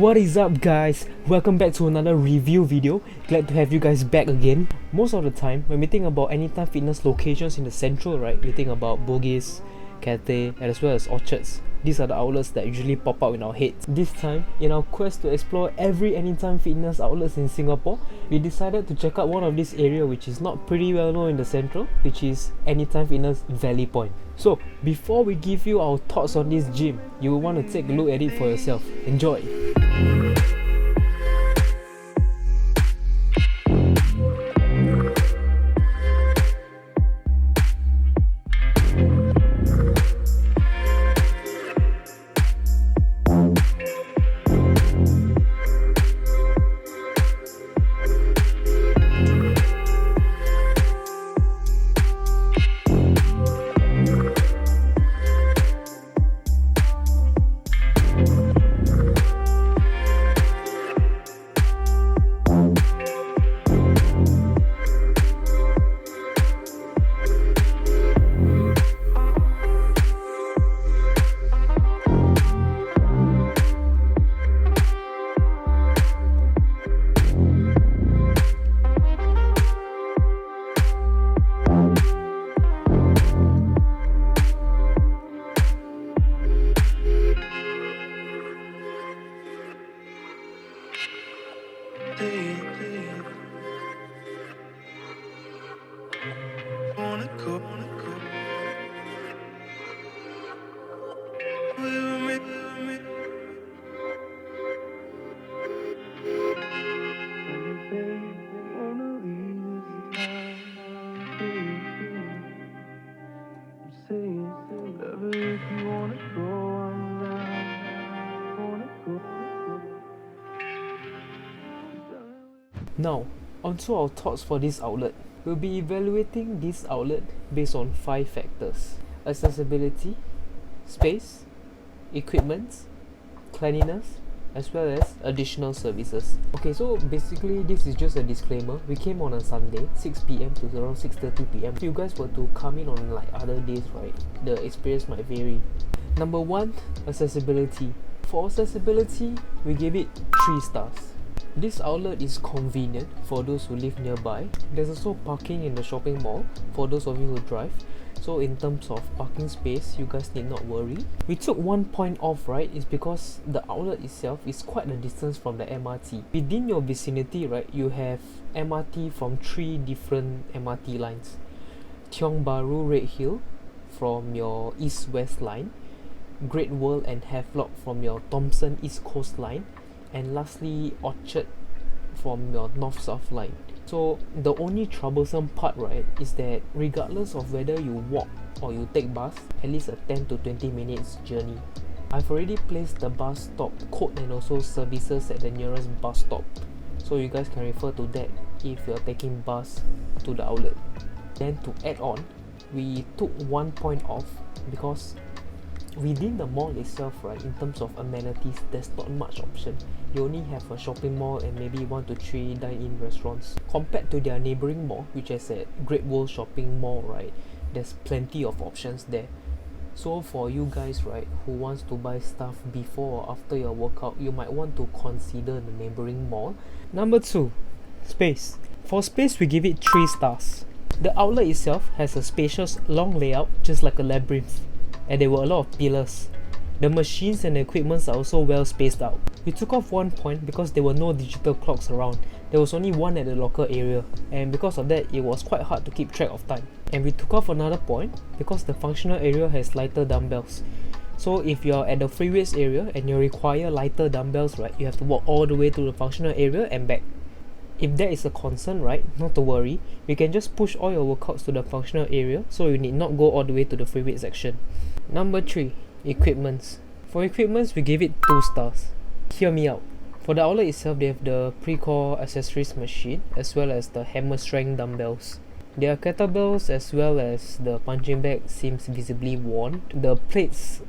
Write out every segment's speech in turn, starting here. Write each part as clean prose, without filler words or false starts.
What is up guys? Welcome back to another review video. Glad to have you guys back again. Most of the time when we think about Anytime Fitness locations in the central, right, we think about Bugis, Cathay, and as well as Orchards. These are the outlets that usually pop out in our heads. This time, in our quest to explore every Anytime Fitness outlets in Singapore, we decided to check out one of this area which is not pretty well known in the central, which is Anytime Fitness VALLEYPOINT. So, before we give you our thoughts on this gym, you will want to take a look at it for yourself. Enjoy! Now, onto our thoughts for this outlet. We'll be evaluating this outlet based on 5 factors: accessibility, space, equipment, cleanliness, as well as additional services. Okay, so basically this is just a disclaimer. We came on a Sunday, 6 PM to around 6:30 PM. If you guys were to come in on like other days, right, the experience might vary. Number 1, accessibility. For accessibility, we gave it 3 stars. This outlet is convenient for those who live nearby. There's also parking in the shopping mall for those of you who drive. So in terms of parking space, you guys need not worry. We took 1 point off, right, is because the outlet itself is quite a distance from the MRT. Within your vicinity, right, you have MRT from 3 different MRT lines. Tiong Bahru Redhill from your east-west line, Great World and Havelock from your Thomson East Coast line, and lastly Orchard from your north-south line. So the only troublesome part, right, is that regardless of whether you walk or you take bus, at least a 10 to 20 minutes journey. I've already placed the bus stop code and also services at the nearest bus stop, so you guys can refer to that if you're taking bus to the outlet. Then to add on, we took 1 point off because within the mall itself, right, in terms of amenities, there's not much option. You only have a shopping mall and maybe 1 to 3 dine-in restaurants. Compared to their neighbouring mall, which is at Great World Shopping Mall, right, there's plenty of options there. So for you guys, right, who wants to buy stuff before or after your workout, you might want to consider the neighbouring mall. Number 2, space. For space, we give it 3 stars. The outlet itself has a spacious long layout, just like a labyrinth, and there were a lot of pillars. The machines and the equipments are also well spaced out. We took off 1 point because there were no digital clocks around. There was only one at the locker area, and because of that, it was quite hard to keep track of time. And we took off another point because the functional area has lighter dumbbells. So if you're at the free weights area and you require lighter dumbbells, right, you have to walk all the way to the functional area and back. If that is a concern, right, not to worry, we can just push all your workouts to the functional area, so you need not go all the way to the free weight section. Number 3, equipments. For equipments, we give it 2 stars. Hear me out. For the outlet itself, they have the pre-core accessories machine as well as the hammer strength dumbbells. Their kettlebells as well as the punching bag seems visibly worn. The plates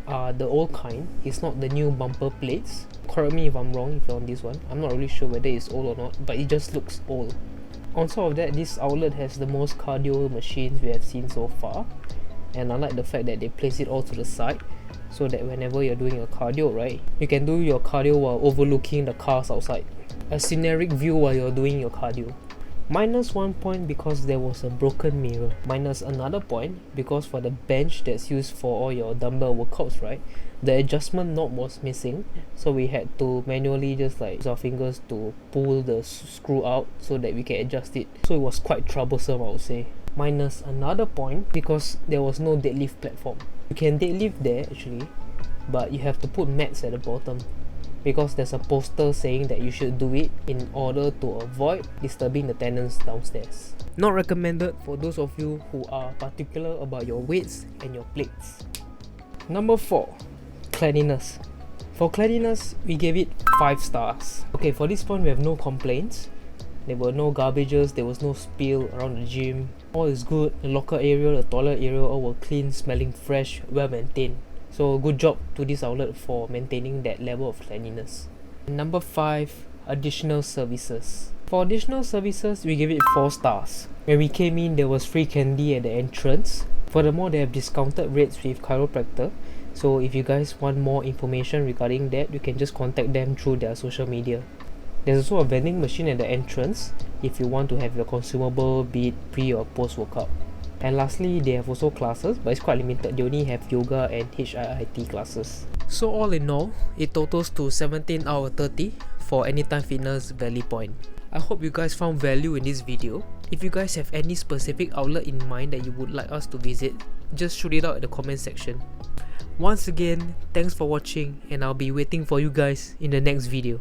are the old kind, it's not the new bumper plates. Correct me if I'm wrong if you're on this one. I'm not really sure whether it's old or not, but it just looks old. On top of that, this outlet has the most cardio machines we have seen so far, and I like the fact that they place it all to the side. so that whenever you're doing your cardio, right, you can do your cardio while overlooking the cars outside. A scenic view while you're doing your cardio. Minus 1 point because there was a broken mirror. Minus another point because for the bench that's used for all your dumbbell workouts, right, the adjustment knob was missing, so we had to manually just like use our fingers to pull the screw out so that we can adjust it. So it was quite troublesome, I would say. Minus another point because there was no deadlift platform. You can deadlift there actually, but you have to put mats at the bottom because there's a poster saying that you should do it in order to avoid disturbing the tenants downstairs. Not recommended for those of you who are particular about your weights and your plates. Number 4, cleanliness. For cleanliness, we gave it 5 stars. Okay, for this point we have no complaints. There were no garbages, there was no spill around the gym. All is good. The locker area, the toilet area, all were clean, smelling fresh, well maintained. So good job to this outlet for maintaining that level of cleanliness. Number 5, additional services. For additional services, we gave it 4 stars. When we came in, there was free candy at the entrance. Furthermore, they have discounted rates with chiropractor. So if you guys want more information regarding that, you can just contact them through their social media. There's also a vending machine at the entrance if you want to have your consumable, be it pre or post workout. And lastly, they have also classes, but it's quite limited. They only have yoga and HIIT classes. So all in all, it totals to 17 out of 30 for Anytime Fitness Valley Point. I hope you guys found value in this video. If you guys have any specific outlet in mind that you would like us to visit, just shoot it out in the comment section. Once again, thanks for watching, and I'll be waiting for you guys in the next video.